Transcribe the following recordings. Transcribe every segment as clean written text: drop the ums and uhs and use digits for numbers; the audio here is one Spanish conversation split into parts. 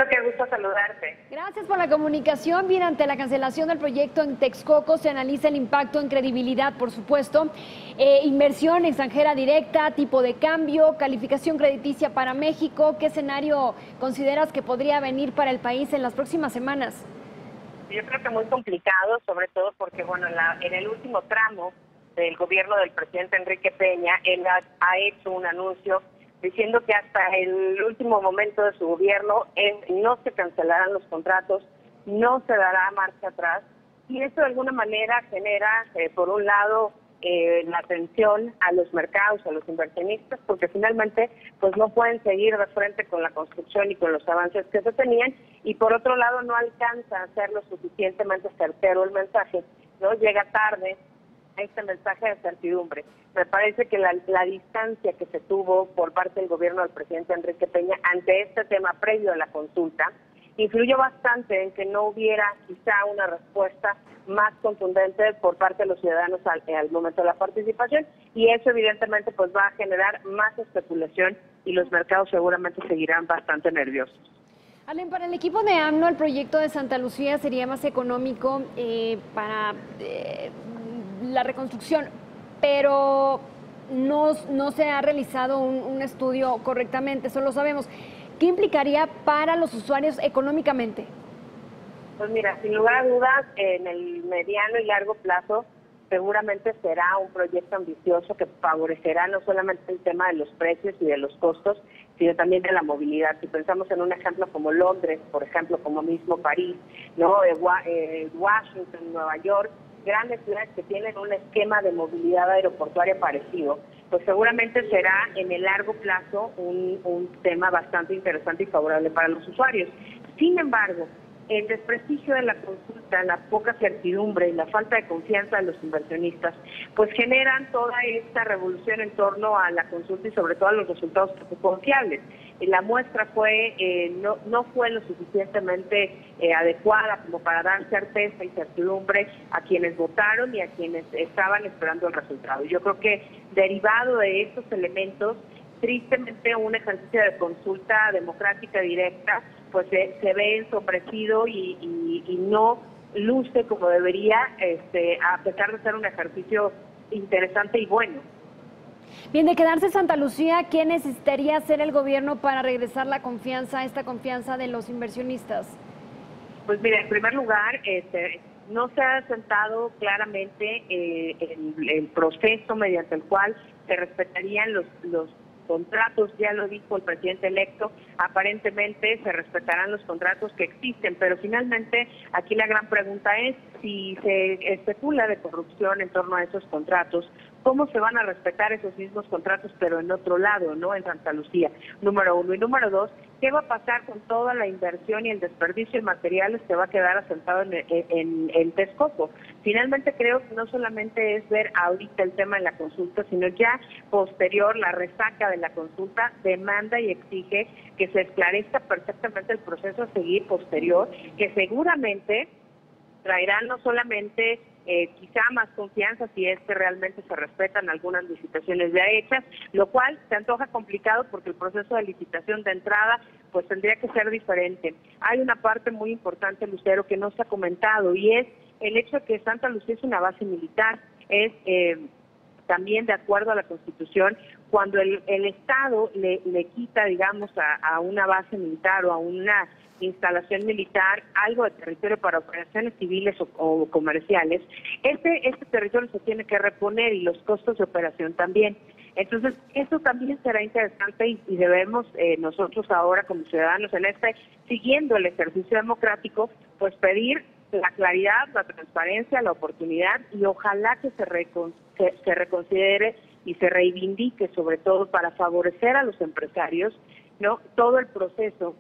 qué gusto saludarte. Gracias por la comunicación. Bien, ante la cancelación del proyecto en Texcoco, se analiza el impacto en credibilidad, por supuesto, inversión extranjera directa, tipo de cambio, calificación crediticia para México. ¿Qué escenario consideras que podría venir para el país en las próximas semanas? Yo creo que muy complicado, sobre todo porque, bueno, en el último tramo del gobierno del presidente Enrique Peña, él ha hecho un anuncio diciendo que hasta el último momento de su gobierno no se cancelarán los contratos, no se dará marcha atrás, y eso de alguna manera genera, por un lado, la atención a los mercados, a los inversionistas, porque finalmente pues no pueden seguir de frente con la construcción y con los avances que se tenían, y por otro lado no alcanza a ser lo suficientemente certero el mensaje, ¿no? Llega tarde este mensaje de certidumbre. Me parece que la distancia que se tuvo por parte del gobierno del presidente Enrique Peña ante este tema previo a la consulta influyó bastante en que no hubiera quizá una respuesta más contundente por parte de los ciudadanos al momento de la participación, y eso evidentemente pues va a generar más especulación y los mercados seguramente seguirán bastante nerviosos. Arlen, para el equipo de AMLO, el proyecto de Santa Lucía sería más económico para la reconstrucción, pero no se ha realizado un estudio correctamente, eso lo sabemos. ¿Qué implicaría para los usuarios económicamente? Pues mira, sin lugar a dudas, en el mediano y largo plazo seguramente será un proyecto ambicioso que favorecerá no solamente el tema de los precios y de los costos, sino también de la movilidad. Si pensamos en un ejemplo como Londres, por ejemplo, como mismo París, ¿no? Washington, Nueva York, grandes ciudades que tienen un esquema de movilidad aeroportuaria parecido, pues seguramente será en el largo plazo un tema bastante interesante y favorable para los usuarios. Sin embargo, el desprestigio de la consulta, la poca certidumbre y la falta de confianza de los inversionistas, pues generan toda esta revolución en torno a la consulta y sobre todo a los resultados poco confiables. La muestra no fue lo suficientemente adecuada como para dar certeza y certidumbre a quienes votaron y a quienes estaban esperando el resultado. Yo creo que derivado de estos elementos, tristemente un ejercicio de consulta democrática directa pues se ve ensombrecido y no luce como debería, a pesar de ser un ejercicio interesante y bueno. Bien, de quedarse Santa Lucía, ¿qué necesitaría hacer el gobierno para regresar la confianza, esta confianza de los inversionistas? Pues mira, en primer lugar, no se ha sentado claramente el proceso mediante el cual se respetarían los contratos. Ya lo dijo el presidente electo, aparentemente se respetarán los contratos que existen, pero finalmente aquí la gran pregunta es si se especula de corrupción en torno a esos contratos, ¿cómo se van a respetar esos mismos contratos pero en otro lado, no en Santa Lucía? Número uno. Y número dos, ¿qué va a pasar con toda la inversión y el desperdicio de materiales que va a quedar asentado en Texcoco? Finalmente creo que no solamente es ver ahorita el tema de la consulta, sino ya posterior, la resaca de la consulta demanda y exige que se esclarezca perfectamente el proceso a seguir posterior, que seguramente traerán no solamente quizá más confianza si es que realmente se respetan algunas licitaciones ya hechas, lo cual se antoja complicado porque el proceso de licitación de entrada pues tendría que ser diferente. Hay una parte muy importante, Lucero, que no se ha comentado, y es el hecho de que Santa Lucía es una base militar. Es también de acuerdo a la Constitución, cuando el Estado le quita, digamos, a una base militar o a una instalación militar algo de territorio para operaciones civiles o comerciales, este territorio se tiene que reponer y los costos de operación también. Entonces, eso también será interesante y debemos nosotros ahora como ciudadanos siguiendo el ejercicio democrático, pues pedir la claridad, la transparencia, la oportunidad, y ojalá que se reconsidere y se reivindique, sobre todo para favorecer a los empresarios, ¿no?, todo el proceso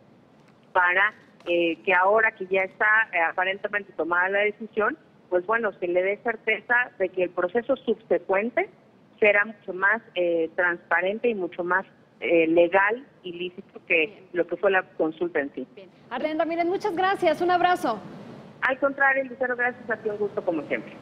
para que ahora que ya está aparentemente tomada la decisión, pues bueno, se le dé certeza de que el proceso subsecuente será mucho más transparente y mucho más legal y lícito que lo que fue la consulta en sí. Arlen Ramírez, muchas gracias, un abrazo. Al contrario, Lucero, gracias a ti, un gusto como siempre.